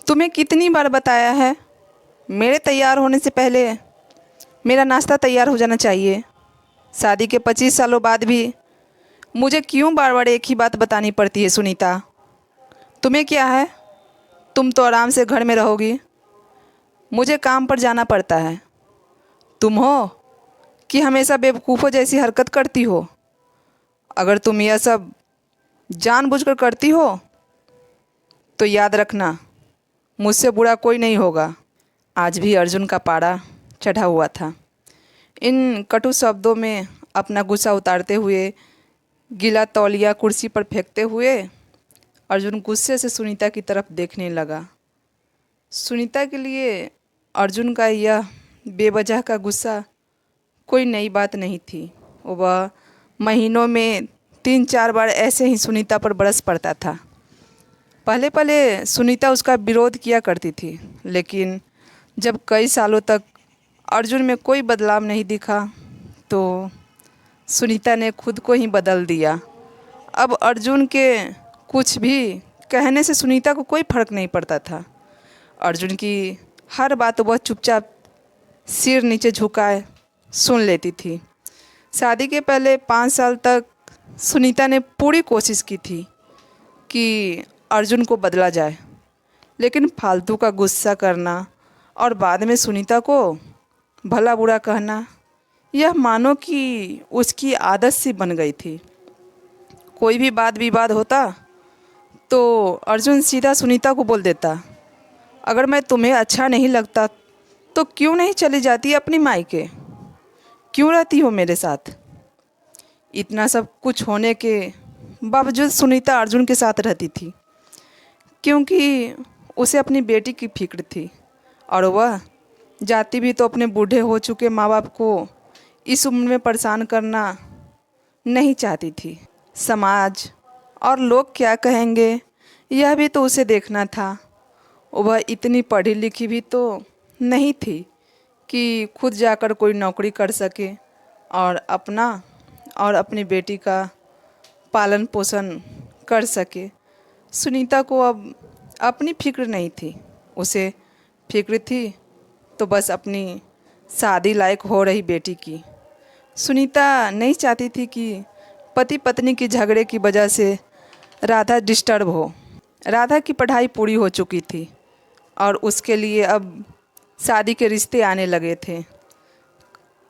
तुम्हें कितनी बार बताया है, मेरे तैयार होने से पहले मेरा नाश्ता तैयार हो जाना चाहिए। शादी के 25 सालों बाद भी मुझे क्यों बार बार एक ही बात बतानी पड़ती है सुनीता? तुम्हें क्या है, तुम तो आराम से घर में रहोगी, मुझे काम पर जाना पड़ता है। तुम हो कि हमेशा बेवकूफ़ों जैसी हरकत करती हो। अगर तुम यह सब जानबूझकर करती हो तो याद रखना, मुझसे बुरा कोई नहीं होगा। आज भी अर्जुन का पारा चढ़ा हुआ था। इन कटु शब्दों में अपना गुस्सा उतारते हुए, गीला तौलिया कुर्सी पर फेंकते हुए अर्जुन गुस्से से सुनीता की तरफ देखने लगा। सुनीता के लिए अर्जुन का यह बेवजह का गुस्सा कोई नई बात नहीं थी। वह महीनों में 3-4 बार ऐसे ही सुनीता पर बरस पड़ता था। पहले पहले सुनीता उसका विरोध किया करती थी, लेकिन जब कई सालों तक अर्जुन में कोई बदलाव नहीं दिखा तो सुनीता ने खुद को ही बदल दिया। अब अर्जुन के कुछ भी कहने से सुनीता को कोई फ़र्क नहीं पड़ता था। अर्जुन की हर बात वह चुपचाप सिर नीचे झुकाए सुन लेती थी। शादी के पहले 5 साल तक सुनीता ने पूरी कोशिश की थी कि अर्जुन को बदला जाए, लेकिन फालतू का गुस्सा करना और बाद में सुनीता को भला बुरा कहना, यह मानो कि उसकी आदत सी बन गई थी। कोई भी वाद विवाद होता तो अर्जुन सीधा सुनीता को बोल देता, अगर मैं तुम्हें अच्छा नहीं लगता तो क्यों नहीं चली जाती अपनी मायके, क्यों रहती हो मेरे साथ? इतना सब कुछ होने के बावजूद सुनीता अर्जुन के साथ रहती थी, क्योंकि उसे अपनी बेटी की फिक्र थी और वह जाती भी तो अपने बूढ़े हो चुके माँ बाप को इस उम्र में परेशान करना नहीं चाहती थी। समाज और लोग क्या कहेंगे, यह भी तो उसे देखना था। वह इतनी पढ़ी लिखी भी तो नहीं थी कि खुद जाकर कोई नौकरी कर सके और अपना और अपनी बेटी का पालन पोषण कर सके। सुनीता को अब अपनी फिक्र नहीं थी, उसे फिक्र थी तो बस अपनी शादी लायक हो रही बेटी की। सुनीता नहीं चाहती थी कि पति पत्नी की झगड़े की वजह से राधा डिस्टर्ब हो। राधा की पढ़ाई पूरी हो चुकी थी और उसके लिए अब शादी के रिश्ते आने लगे थे।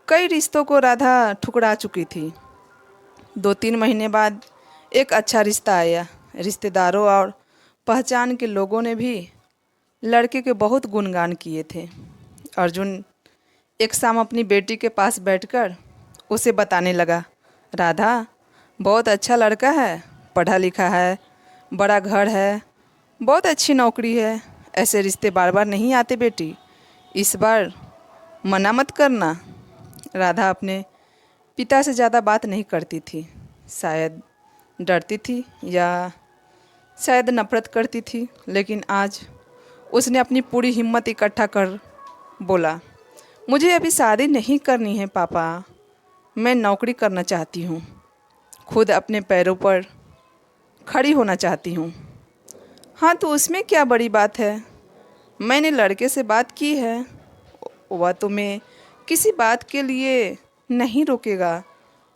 कई रिश्तों को राधा ठुकरा चुकी थी। 2-3 महीने बाद एक अच्छा रिश्ता आया। रिश्तेदारों और पहचान के लोगों ने भी लड़के के बहुत गुणगान किए थे। अर्जुन एक शाम अपनी बेटी के पास बैठकर उसे बताने लगा, राधा बहुत अच्छा लड़का है, पढ़ा लिखा है, बड़ा घर है, बहुत अच्छी नौकरी है। ऐसे रिश्ते बार बार नहीं आते बेटी, इस बार मना मत करना। राधा अपने पिता से ज़्यादा बात नहीं करती थी। शायद डरती थी या शायद नफरत करती थी, लेकिन आज उसने अपनी पूरी हिम्मत इकट्ठा कर बोला, मुझे अभी शादी नहीं करनी है पापा, मैं नौकरी करना चाहती हूँ, खुद अपने पैरों पर खड़ी होना चाहती हूँ। हाँ तो उसमें क्या बड़ी बात है, मैंने लड़के से बात की है, वह तुम्हें किसी बात के लिए नहीं रोकेगा।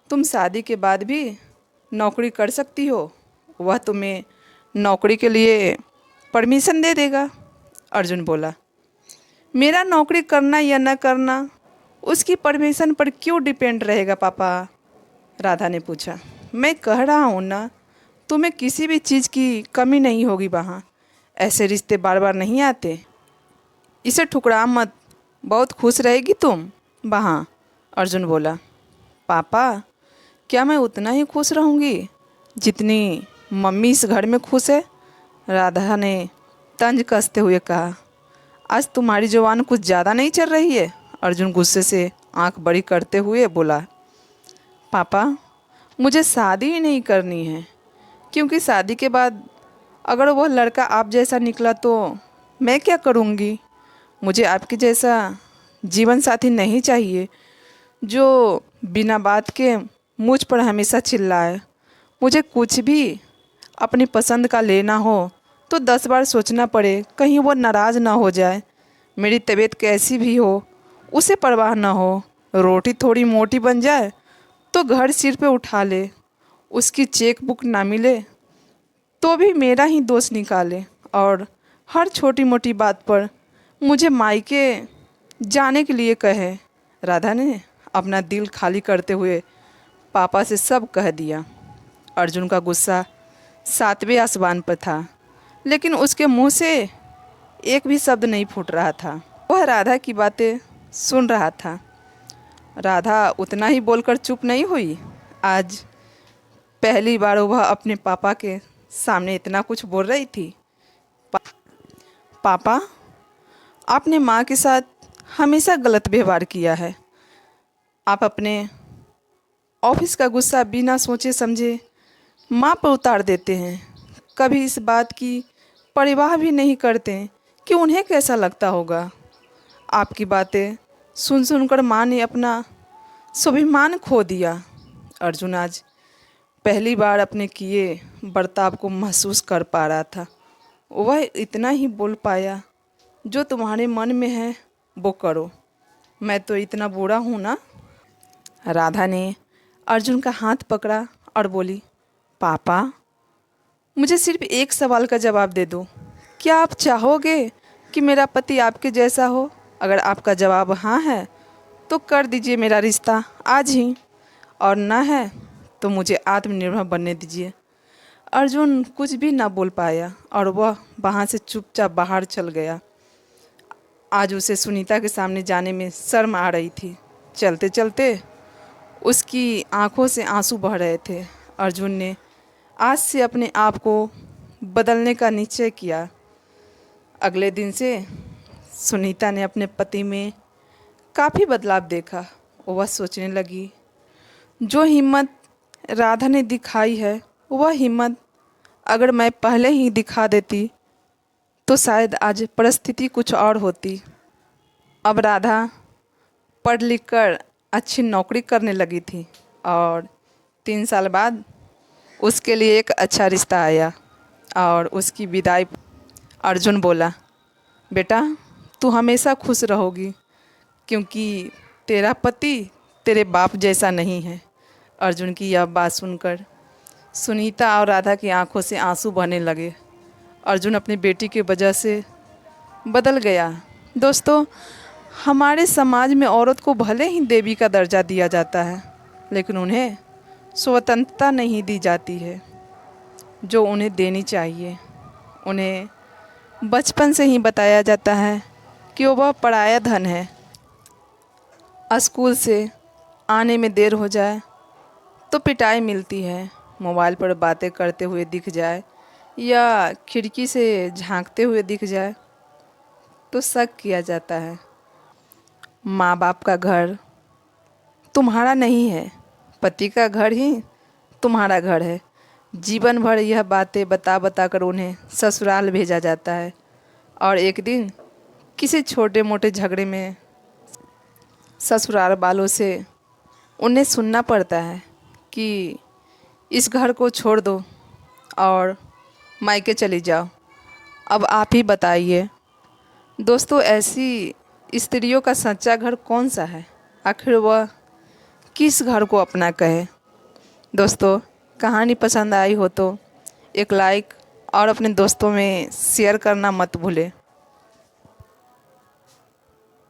तुम शादी के बाद भी नौकरी कर सकती हो, वह तुम्हें नौकरी के लिए परमिशन दे देगा। अर्जुन बोला, मेरा नौकरी करना या न करना उसकी परमिशन पर क्यों डिपेंड रहेगा पापा? राधा ने पूछा, मैं कह रहा हूँ ना, तुम्हें किसी भी चीज़ की कमी नहीं होगी वहाँ। ऐसे रिश्ते बार बार नहीं आते, इसे ठुकरा मत, बहुत खुश रहेगी तुम वहाँ। अर्जुन बोला, पापा क्या मैं उतना ही खुश रहूँगी जितनी मम्मी इस घर में खुश है? राधा ने तंज कसते हुए कहा, आज तुम्हारी जुबान कुछ ज़्यादा नहीं चल रही है? अर्जुन गुस्से से आंख बड़ी करते हुए बोला, पापा मुझे शादी ही नहीं करनी है, क्योंकि शादी के बाद अगर वह लड़का आप जैसा निकला तो मैं क्या करूँगी? मुझे आपके जैसा जीवन साथी नहीं चाहिए जो बिना बात के मुझ पर हमेशा चिल्लाए। मुझे कुछ भी अपनी पसंद का लेना हो तो 10 बार सोचना पड़े, कहीं वो नाराज़ ना हो जाए। मेरी तबीयत कैसी भी हो उसे परवाह ना हो। रोटी थोड़ी मोटी बन जाए तो घर सिर पे उठा ले। उसकी चेक बुक ना मिले तो भी मेरा ही दोष निकाले और हर छोटी मोटी बात पर मुझे मायके जाने के लिए कहे। राधा ने अपना दिल खाली करते हुए पापा से सब कह दिया। अर्जुन का गुस्सा 7वें आसमान पर था, लेकिन उसके मुंह से एक भी शब्द नहीं फूट रहा था। वह राधा की बातें सुन रहा था। राधा उतना ही बोलकर चुप नहीं हुई। आज पहली बार वह अपने पापा के सामने इतना कुछ बोल रही थी। पापा, आपने माँ के साथ हमेशा गलत व्यवहार किया है। आप अपने ऑफिस का गुस्सा बिना सोचे समझे माँ पर उतार देते हैं। कभी इस बात की परवाह भी नहीं करते कि उन्हें कैसा लगता होगा। आपकी बातें सुन सुनकर माँ ने अपना स्वाभिमान खो दिया। अर्जुन आज पहली बार अपने किए बर्ताव को महसूस कर पा रहा था। वह इतना ही बोल पाया, जो तुम्हारे मन में है वो करो। मैं तो इतना बुरा हूँ ना? राधा ने अर्जुन का हाथ पकड़ा और बोली, पापा, मुझे सिर्फ एक सवाल का जवाब दे दो। क्या आप चाहोगे कि मेरा पति आपके जैसा हो? अगर आपका जवाब हाँ है तो कर दीजिए मेरा रिश्ता आज ही, और ना है तो मुझे आत्मनिर्भर बनने दीजिए। अर्जुन कुछ भी ना बोल पाया और वह वहाँ से चुपचाप बाहर चल गया। आज उसे सुनीता के सामने जाने में शर्म आ रही थी। चलते चलते उसकी आंखों से आंसू बह रहे थे। अर्जुन ने आज से अपने आप को बदलने का निश्चय किया। अगले दिन से सुनीता ने अपने पति में काफ़ी बदलाव देखा। वह सोचने लगी, जो हिम्मत राधा ने दिखाई है वह हिम्मत अगर मैं पहले ही दिखा देती तो शायद आज परिस्थिति कुछ और होती। अब राधा पढ़ लिख कर अच्छी नौकरी करने लगी थी और 3 साल बाद उसके लिए एक अच्छा रिश्ता आया और उसकी विदाई। अर्जुन बोला, बेटा, तू हमेशा खुश रहोगी क्योंकि तेरा पति तेरे बाप जैसा नहीं है। अर्जुन की यह बात सुनकर सुनीता और राधा की आंखों से आंसू बहने लगे। अर्जुन अपनी बेटी की वजह से बदल गया। दोस्तों, हमारे समाज में औरत को भले ही देवी का दर्जा दिया जाता है, लेकिन उन्हें स्वतंत्रता नहीं दी जाती है जो उन्हें देनी चाहिए। उन्हें बचपन से ही बताया जाता है कि वह पराया धन है। स्कूल से आने में देर हो जाए तो पिटाई मिलती है। मोबाइल पर बातें करते हुए दिख जाए या खिड़की से झांकते हुए दिख जाए तो शक किया जाता है। माँ बाप का घर तुम्हारा नहीं है, पति का घर ही तुम्हारा घर है। जीवन भर यह बातें बता बता कर उन्हें ससुराल भेजा जाता है और एक दिन किसी छोटे मोटे झगड़े में ससुराल वालों से उन्हें सुनना पड़ता है कि इस घर को छोड़ दो और मायके चली जाओ। अब आप ही बताइए दोस्तों, ऐसी स्त्रियों का सच्चा घर कौन सा है? आखिर वह किस घर को अपना कहे? दोस्तों, कहानी पसंद आई हो तो एक लाइक और अपने दोस्तों में शेयर करना मत भूलें।